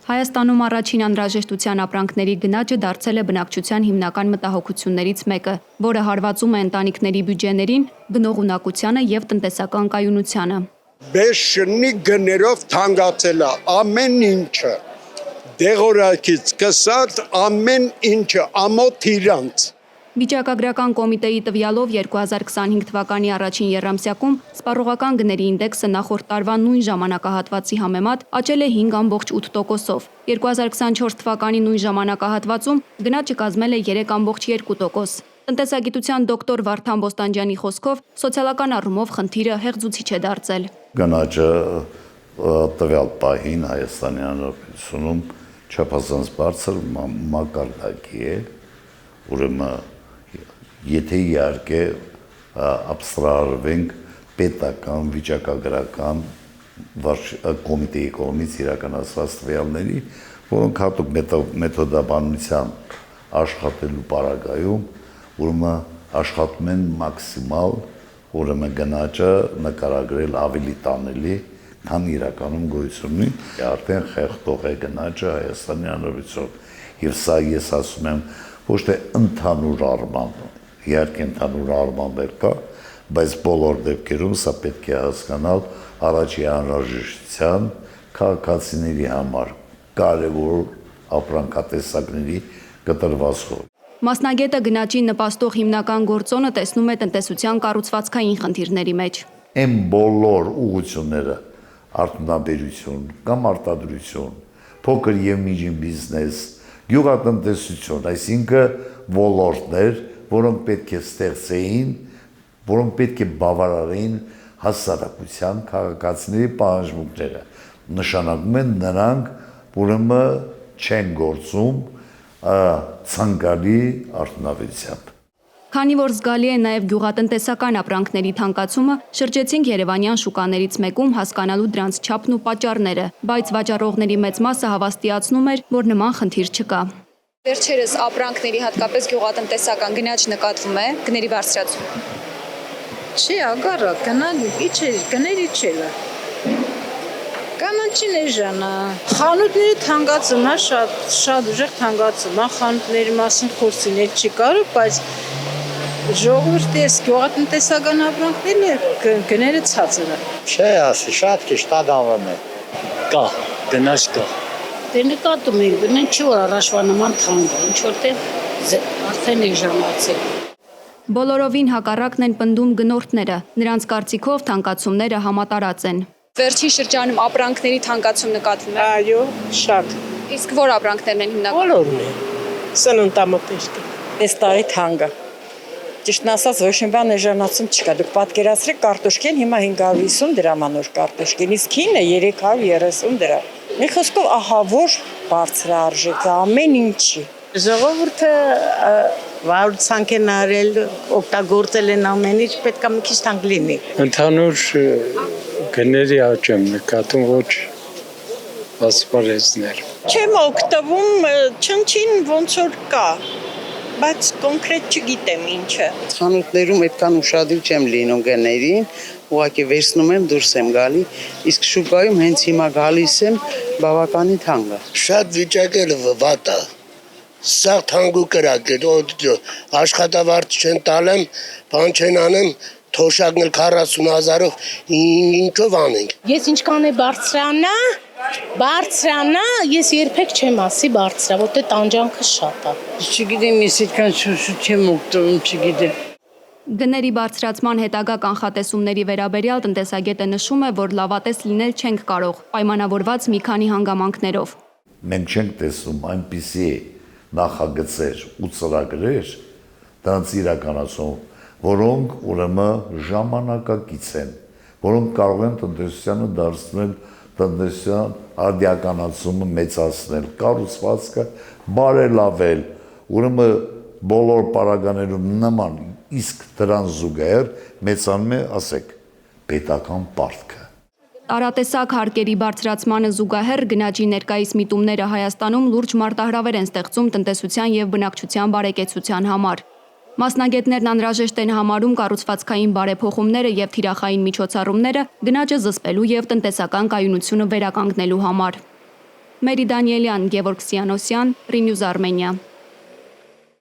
Հայաստանում առաջին անհրաժեշտության ապրանքների գնաճը դարձել է բնակչության հիմնական մտահոգություններից մեկը, որը հարվածում է ընտանիքների բյուջեներին, գնողունակությանը եւ տնտեսական կայունությանը։ Բեշնի գներով թանկացել է ամեն ինչը, դեղորայքից սկսած ամեն ինչը, ամոթ իրանց։ Վիճակագրական կոմիտեի տվյալով 2025 թվականի առաջին եռամսյակում սպառողական գների ինդեքսը նախորդ տարվա նույն ժամանակահատվածի համեմատ աճել է 5,8%-ով։ 2024 թվականի նույն ժամանակահատվածում գնաճը կազմել է 3,2%։ Տնտեսագիտության դոկտոր Վարդան Բոստանջյանի խոսքով սոցիալական առումով խնդիրը հեղձուցիչ է դարձել։ Գնաճը տվյալ պահին Հայաստանի Հանրապետությունում չափազանց բարձր մակարդակի է, ուրեմն եթե իհարկե աբստրահարվենք պետական վիճակագրական կոմիտեի կողմից իրականացված տվյալների, որոնք հատուկ մեթոդաբանության աշխատելու պարագայում, ուրեմն աշխատում են մաքսիմալ, ուրեմն գնաճը նկարագրել ավելի տանելի, քան իրականում գոյություն ունի, արդեն խեղդող է գնաճը Հայաստանի Հանրապետությունում, եւ սա ես ասում եմ ոչ թե ընդհանուր առմամբ, իհարկե ընդհանուր առմամբ կա, բայց բոլոր դեպքերում սա պետք է հասկանալ առաջի անհրաժեշտության քաղաքացիների համար կարևոր ապրանքատեսակների կտրվածքով։ Մասնագետը գնաճին նպաստող հիմնական գործոնը տեսնում է տնտեսության կառուցվածքային խնդիրների մեջ։ Այն բոլոր ուղղությունները արդյունաբերություն կամ արտադրություն, փոքր եւ միջին բիզնես, գյուղատնտեսություն, այսինքն ոլորտներ, որոնք պետք է ստեղծեին, որոնք պետք է բավարարեին հասարակության քաղաքացիների պահանջմունքները, նշանակում են նրանք ուրեմն չեն գործում ցանկալի արդյունաբերությամբ։ Քանի որ զգալի է նաև գյուղատնտեսական ապրանքների թանկացումը, շրջեցինք երևանյան շուկաներից մեկում հասկանալու դրանց չափն ու պատճառները, բայց վաճառողների մեծ մասը հավաստիացնում էր, որ նման խնդիր չկա։ Վերջերս ապրանքների հատկապես գյուղատնտեսական գնաճ նկատվում է, գների բարձրացում։ Չի, ագարա, գների չելը։ Կանաչին էժանա։ Խանութների թանկացումա շատ ուժեղ թանկացումա, խանութների մասին խոսինել չի կարող, բայց ժողովրդի այս գյուղատնտեսական ապրանքների գները ցածր է։ Չէ, ասի, շատ քիչ տադանվում է։ Կա, գնաճ կա։ Դե նկատում ենք, բնեն չի որ առաջվա նման թանկ է, ինչ որտեղ արդեն էժանացել։ Բոլորովին հակառակն են պնդում գնորդները, նրանց կարծիքով թանկացումները համատարած են։ Վերջին շրջանում ապրանքների թանկացում նկատվում է։ Այո, շատ։ Իսկ որ ապրանքներն են հիմնականում։ Բոլորն են։ Սննդամթերքը։ Այս տարի թանկ է։ Ճիշտն ասած, ոչ մի բան էժանացում չկա։ Դուք պատկերացրեք կարտոշկեն հիմա 550 դրամ անոր կարտոշկեն, իսկ հինը 330 դրամ։ Մի խոսքով ահա որ բարձր արժեք է ամեն ինչի։ Ժողովուրդը վաղուց ցանկ են արել, օգտագործել են ամեն ինչ, պետք է մի քիչ թանկ լինի։ Ընդհանուր գների աճ եմ նկատում, ոչ ասպարեզներ։ Չեմ օգտվում, չնչին ոնց որ կա, բայց կոնկրետ չգիտեմ ինչը։ Խանութներում այդքան ուշադիր չեմ լինում գներին, ուղղակի վերցնում եմ, դուրս եմ գալի, իսկ շուկայում հենց հիմա գալիս եմ, բավականին թանկ է։ Շատ վիճակել վատ է։ Սա թանկ ու կրակ է, աշխատավարձ չեն տալեմ, բան չեն անեմ, թոշակն էլ 40,000-ով ինչով անենք։ Ես ինչքան է բարձրանա, ես երբեք չեմ ասի բարձրա, որտե տանջանքը շատ է։ Չգիտեմ, ես այդքան շուշ չեմ օգտվում, չգիտեմ։ Գների բարձրացման հետագա կանխատեսումների վերաբերյալ տնտեսագետը նշում է, որ լավատես լինել չենք կարող, պայմանավորված մի քանի հանգամանքներով։ Մենք չենք տեսնում այնպիսի նախագծեր ու ծրագրեր դրանց իրականացում, որոնք ուրեմն ժամանակակից են, որոնք կարող են տնտեսությանը դարձնել տնտեսության արդիականացումը մեծացնել, կառուցվածքը բարելավել, ուրեմն բոլոր պարագաներում նման, իսկ դրան զուգահեռ մեծանում է, ասեք, պետական պարտքը։ Տարատեսակ հարկերի բարձրացմանը զուգահեռ գնաճի ներկայիս միտումները Հայաստանում լուրջ մարտահրավեր են ստեղծում տնտեսության եւ բնակչության բարեկեցության համար։ Մասնագետներն անհրաժեշտ են համարում կառուցվածքային բարեփոխումները եւ թիրախային միջոցառումները գնաճը զսպելու եւ տնտեսական կայունությունը վերականգնելու համար։ Մերի Դանիելյան, Գևորգ Սյանոսյան, Ռինյուզ Արմենիա։